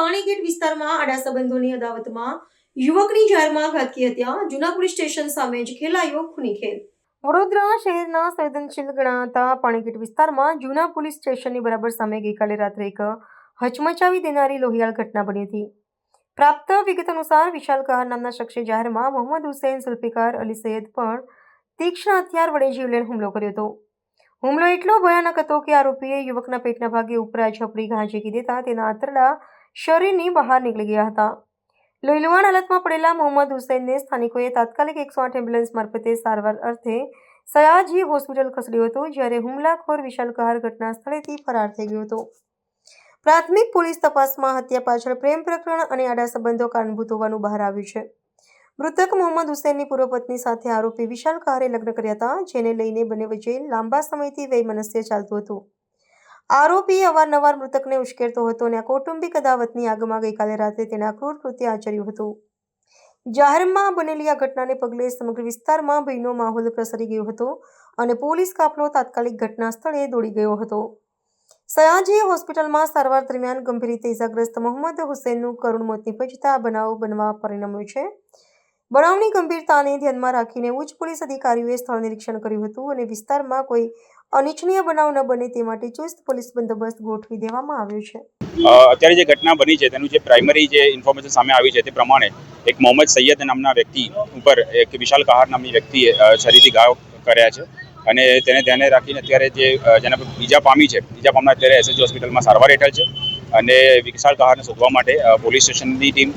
પાણીગેટ વિસ્તારમાં આડા સંબંધોની અદાવતમાં યુવકની જાહેરમાં ઘાતકી હત્યા. જૂના પોલીસ સ્ટેશન સામે જ ખેલાયો ખૂની ખેલ. વડોદરા શહેરના સંવેદનશીલ ગણાતા પાણીગેટ વિસ્તારમાં જૂના પોલીસ સ્ટેશનની બરાબર સામે ગઈકાલે રાત્રે એક હચમચાવી દેનારી લોહિયાળ ઘટના બની હતી. પ્રાપ્ત વિગત અનુસાર વિશાલ કહાર નામના શખ્સે જાહેરમાં મોહમ્મદ હુસૈન ઝુલ્ફિકાર અલી સૈયદ પર તીક્ષ્ણ હથિયાર વડે જીવલેણ હુમલો કર્યો હતો. હુમલો એટલો ભયાનક હતો કે આરોપીએ યુવકના પેટના ભાગે ઉપરા ઝપડી ઘા ઝીકી દેતા તેના આંતરડા શરીરની બહાર નીકળી ગયા હતા. લોહીલુહાણ હાલતમાં પડેલા મોહમ્મદ હુસૈનને સ્થાનિકોએ તાત્કાલિક 108 એમ્બ્યુલન્સ મારફતે સારવાર અર્થે સયાજી હોસ્પિટલ ખસેડ્યો હતો, જ્યારે હુમલાખોર વિશાલ કહાર ઘટના સ્થળેથી ફરાર થઈ ગયો હતો. પ્રાથમિક પોલીસ તપાસમાં હત્યા પાછળ પ્રેમ પ્રકરણ અને આડા સંબંધો કારણભૂત હોવાનું બહાર આવ્યું છે. મૃતક મોહમ્મદ હુસૈનની પૂર્વ પત્ની સાથે આરોપી વિશાલ કહારે લગ્ન કર્યા હતા, જેને લઈને બંને વચ્ચે લાંબા સમયથી વૈમનસ્ય ચાલતું હતું. આરોપી અવારનવાર મૃતકને ઉશ્કેરતો હતો અને આ કૌટુંબિક અદાવતની આગમાં ગઈકાલે રાત્રે તેના ક્રૂર કૃત્ય આચર્યું હતું. જાહેરમાં બનેલી આ ઘટનાને પગલે સમગ્ર વિસ્તારમાં ભયનો માહોલ પ્રસરી ગયો હતો અને પોલીસ કાફલો તાત્કાલિક ઘટના સ્થળે દોડી ગયો હતો. સયાજી હોસ્પિટલમાં સારવાર દરમિયાન ગંભીર રીતે ઇજાગ્રસ્ત મોહમ્મદ હુસૈનનું કરુણ મોત નિપજતા આ બનાવ બનવા પરિણમ્યો છે. બનાવની ગંભીરતાને ધ્યાનમાં રાખીને ઉચ્ચ પોલીસ અધિકારીઓએ સ્થળ નિરીક્ષણ કર્યું હતું અને વિસ્તારમાં કોઈ અનિચ્છનીય બનાવ ન બને તે માટે ચુસ્ત પોલીસ બંદોબસ્ત ગોઠવી દેવામાં આવ્યો છે. અત્યારે જે ઘટના બની છે તેનું જે પ્રાઇમરી જે ઇન્ફોર્મેશન સામે આવી છે તે પ્રમાણે એક મોહમ્મદ સૈયદ નામના વ્યક્તિ ઉપર એક વિશાલ કહાર નામની વ્યક્તિએ છરીથી ઘાવ કર્યા છે અને તેને ધ્યાને રાખીને અત્યારે જેના પર ઈજા પામી છે, ઈજા પામનાર અત્યારે એસએસજી હોસ્પિટલમાં સારવાર હેઠળ છે અને વિશાલ કહારને શોધવા માટે પોલીસ સ્ટેશનની ટીમ,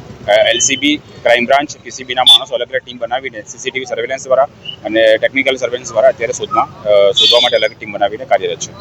એલસીબી, ક્રાઇમ બ્રાન્ચ, પીસીબીના માણસો અલગ અલગ ટીમ બનાવીને સીસીટીવી સર્વેલન્સ દ્વારા અને ટેકનિકલ સર્વેલન્સ દ્વારા અત્યારે શોધવા માટે અલગ ટીમ બનાવીને કાર્યરત છે.